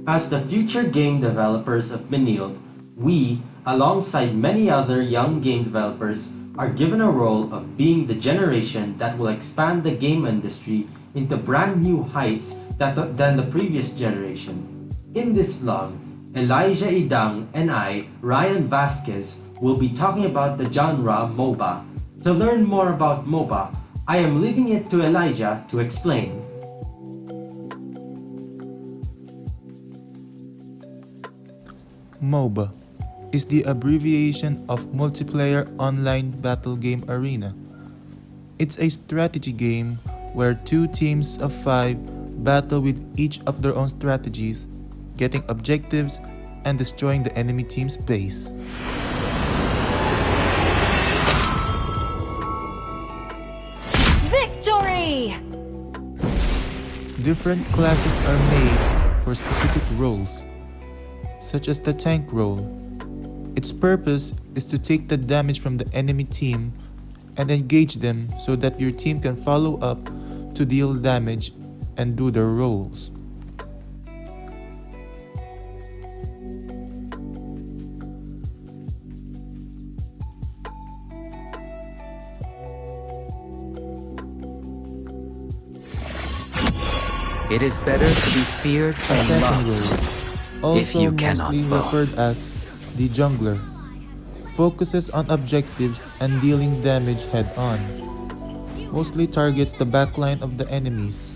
As the future game developers of Benilde, we, alongside many other young game developers, are given a role of being the generation that will expand the game industry into brand new heights than the previous generation. In this vlog, Elijah Idang and I, Ryan Vasquez, will be talking about the genre Moba. To learn more about Moba, I am leaving it to Elijah to explain. MOBA is the abbreviation of Multiplayer Online Battle Game Arena. It's a strategy game where two teams of 5 battle with each of their own strategies, getting objectives and destroying the enemy team's base. Victory! Different classes are made for specific roles, such as the tank role. Its purpose is to take the damage from the enemy team and engage them so that your team can follow up to deal damage and do their roles. It is better to be feared than Assassin loved. role, if also you cannot mostly fall. referred as the jungler, focuses on objectives and dealing damage head-on. Mostly targets the backline of the enemies.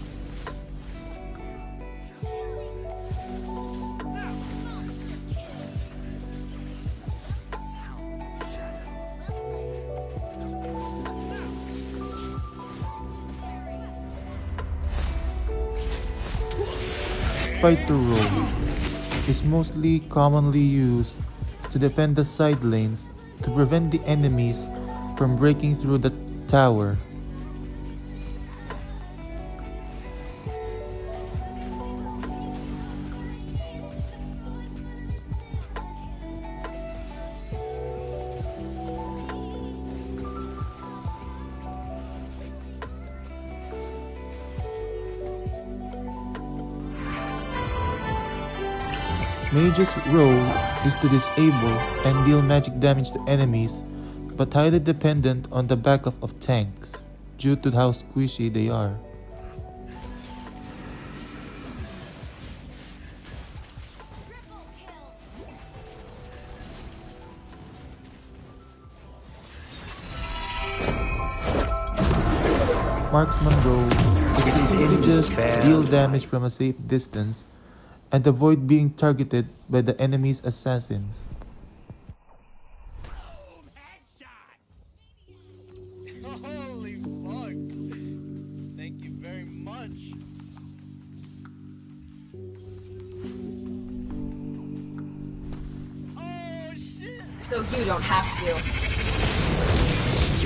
Fighter role is mostly commonly used to defend the side lanes to prevent the enemies from breaking through the tower. Mage's role is to disable and deal magic damage to enemies, but highly dependent on the backup of tanks due to how squishy they are. Marksman role is to simply just deal damage from a safe distance and avoid being targeted by the enemy's assassins. Holy fuck! Thank you very much. Oh shit! So you don't have to.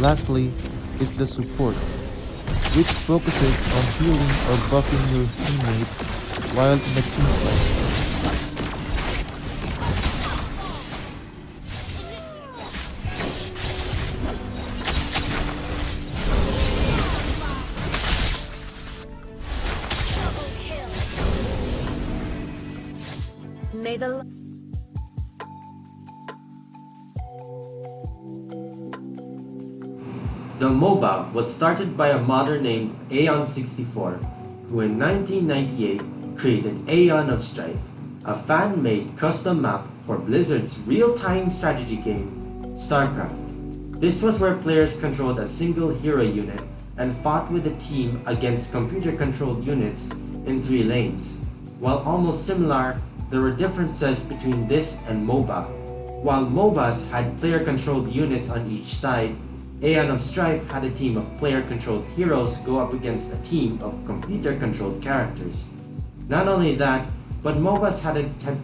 Lastly is the support, which focuses on healing or buffing your teammates while in a team fight. May the The MOBA was started by a modder named Aeon64, who in 1998 created Aeon of Strife, a fan-made custom map for Blizzard's real-time strategy game, StarCraft. This was where players controlled a single hero unit and fought with a team against computer-controlled units in 3 lanes. While almost similar, there were differences between this and MOBA. While MOBAs had player-controlled units on each side, Aeon of Strife had a team of player-controlled heroes go up against a team of computer-controlled characters. Not only that, but MOBAs had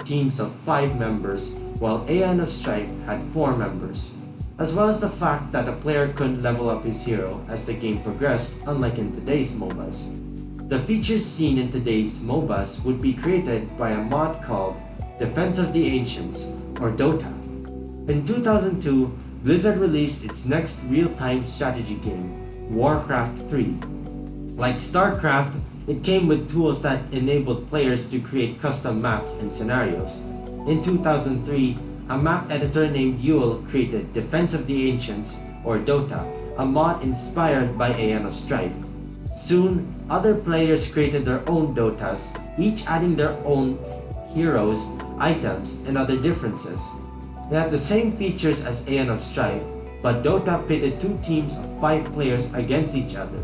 teams of 5 members, while Aeon of Strife had 4 members. As well as the fact that a player couldn't level up his hero as the game progressed, unlike in today's MOBAs. The features seen in today's MOBAs would be created by a mod called Defense of the Ancients, or Dota. In 2002, Blizzard released its next real-time strategy game, Warcraft 3. Like StarCraft, it came with tools that enabled players to create custom maps and scenarios. In 2003, a map editor named Yule created Defense of the Ancients, or Dota, a mod inspired by Aeon of Strife. Soon, other players created their own Dotas, each adding their own heroes, items, and other differences. They have the same features as Aeon of Strife, but Dota pitted two teams of 5 players against each other,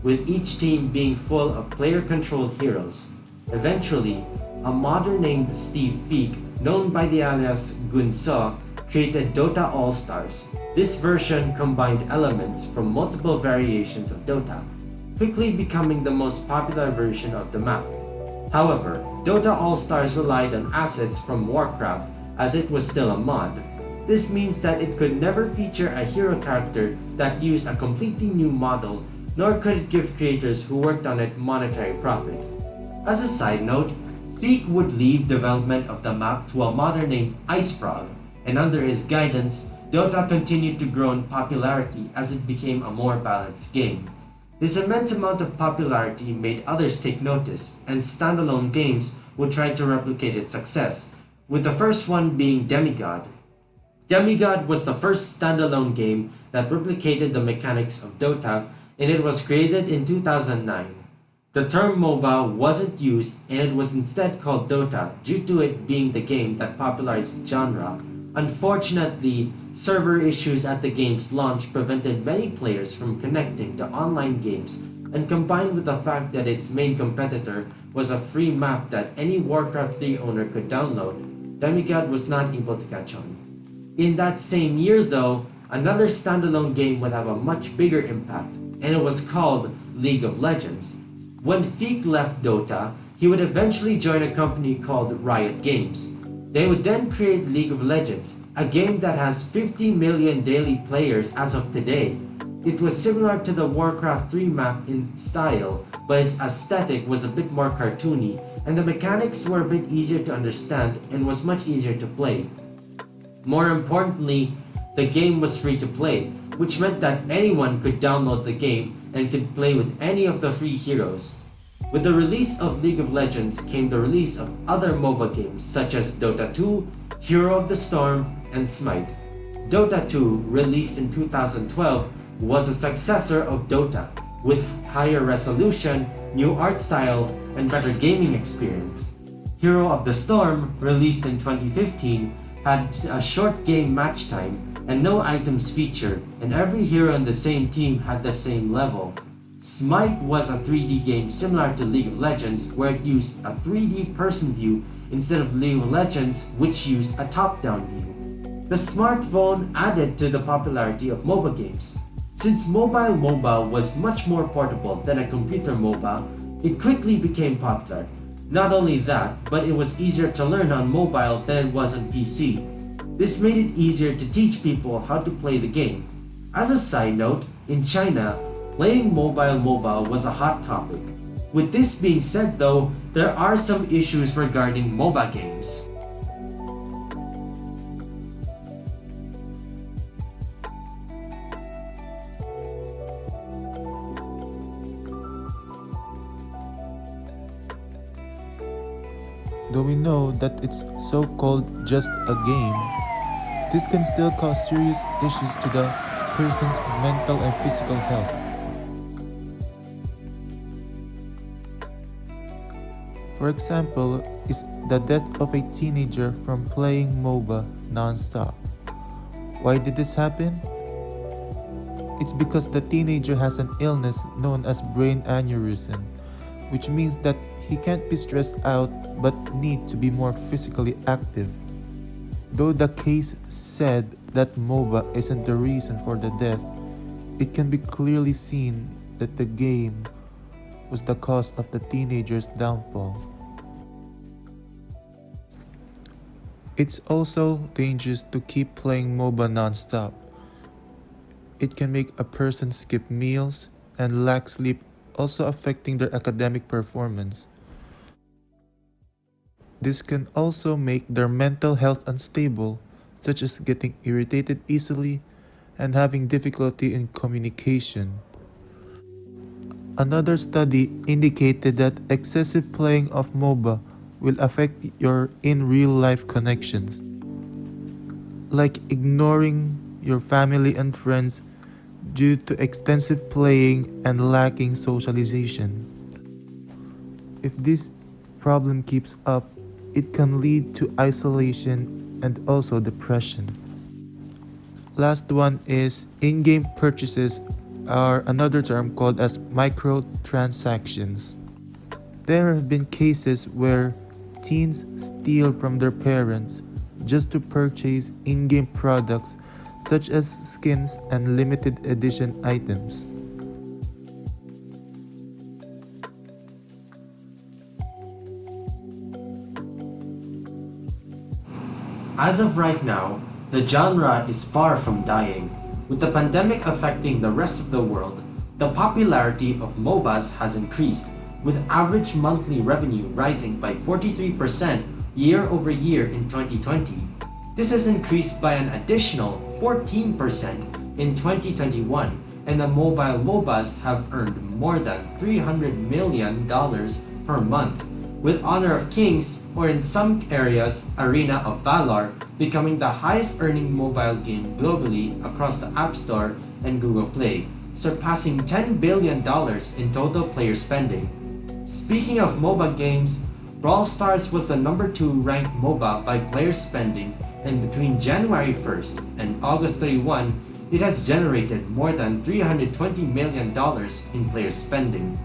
with each team being full of player-controlled heroes. Eventually, a modder named Steve Feek, known by the alias Gunso, created Dota All-Stars. This version combined elements from multiple variations of Dota, quickly becoming the most popular version of the map. However, Dota All-Stars relied on assets from Warcraft as it was still a mod. This means that it could never feature a hero character that used a completely new model, nor could it give creators who worked on it monetary profit. As a side note, Feek would leave development of the map to a modder named Icefrog, and under his guidance, Dota continued to grow in popularity as it became a more balanced game. This immense amount of popularity made others take notice, and standalone games would try to replicate its success, with the first one being Demigod. Demigod was the first standalone game that replicated the mechanics of Dota, and it was created in 2009. The term MOBA wasn't used, and it was instead called Dota due to it being the game that popularized the genre. Unfortunately, server issues at the game's launch prevented many players from connecting to online games, and combined with the fact that its main competitor was a free map that any Warcraft 3 owner could download, Demigod was not able to catch on. In that same year though, another standalone game would have a much bigger impact, and it was called League of Legends. When Feek left Dota, he would eventually join a company called Riot Games. They would then create League of Legends, a game that has 50 million daily players as of today. It was similar to the Warcraft 3 map in style, but its aesthetic was a bit more cartoony, and the mechanics were a bit easier to understand and was much easier to play. More importantly, the game was free to play, which meant that anyone could download the game and could play with any of the free heroes. With the release of League of Legends came the release of other MOBA games such as Dota 2, Hero of the Storm, and Smite. Dota 2, released in 2012, was a successor of Dota, with higher resolution, new art style, and better gaming experience. Hero of the Storm, released in 2015, had a short game match time and no items feature, and every hero in the same team had the same level. Smite was a 3D game similar to League of Legends, where it used a 3D person view instead of League of Legends, which used a top-down view. The smartphone added to the popularity of MOBA games. Since mobile MOBA was much more portable than a computer MOBA, it quickly became popular. Not only that, but it was easier to learn on mobile than it was on PC. This made it easier to teach people how to play the game. As a side note, in China, playing mobile MOBA was a hot topic. With this being said though, there are some issues regarding MOBA games. Though we know that it's so-called just a game, this can still cause serious issues to the person's mental and physical health. For example, is the death of a teenager from playing MOBA non-stop. Why did this happen? It's because the teenager has an illness known as brain aneurysm, which means that he can't be stressed out but need to be more physically active. Though the case said that MOBA isn't the reason for the death, it can be clearly seen that the game was the cause of the teenager's downfall. It's also dangerous to keep playing MOBA non-stop. It can make a person skip meals and lack sleep, also affecting their academic performance. This can also make their mental health unstable, such as getting irritated easily and having difficulty in communication. Another study indicated that excessive playing of MOBA will affect your in real life connections, like ignoring your family and friends due to extensive playing and lacking socialization. If this problem keeps up, it can lead to isolation and also depression. Last one is in-game purchases are another term called as microtransactions. There have been cases where teens steal from their parents just to purchase in-game products such as skins and limited edition items. As of right now, the genre is far from dying. With the pandemic affecting the rest of the world, the popularity of MOBAs has increased, with average monthly revenue rising by 43% year over year in 2020. This has increased by an additional 14% in 2021, and the mobile MOBAs have earned more than $300 million per month, with Honor of Kings, or in some areas, Arena of Valor, becoming the highest earning mobile game globally across the App Store and Google Play, surpassing $10 billion in total player spending. Speaking of MOBA games, Brawl Stars was the number 2 ranked MOBA by player spending, and between January 1st and August 31, it has generated more than $320 million in player spending.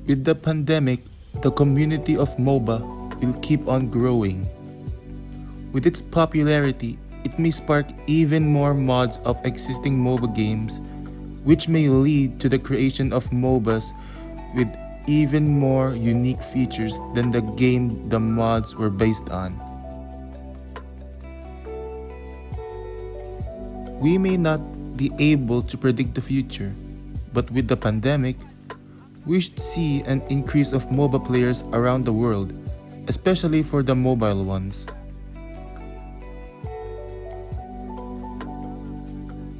With the pandemic, the community of MOBA will keep on growing. With its popularity, it may spark even more mods of existing MOBA games, which may lead to the creation of MOBAs with even more unique features than the game the mods were based on. We may not be able to predict the future, but with the pandemic, we should see an increase of MOBA players around the world, especially for the mobile ones.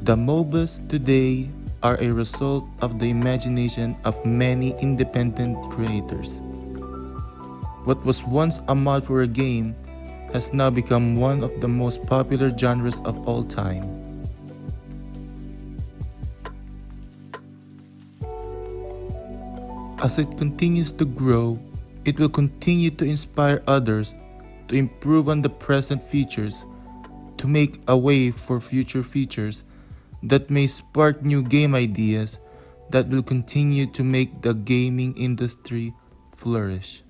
The MOBAs today are a result of the imagination of many independent creators. What was once a mod for a game has now become one of the most popular genres of all time. As it continues to grow, it will continue to inspire others to improve on the present features, to make a way for future features that may spark new game ideas that will continue to make the gaming industry flourish.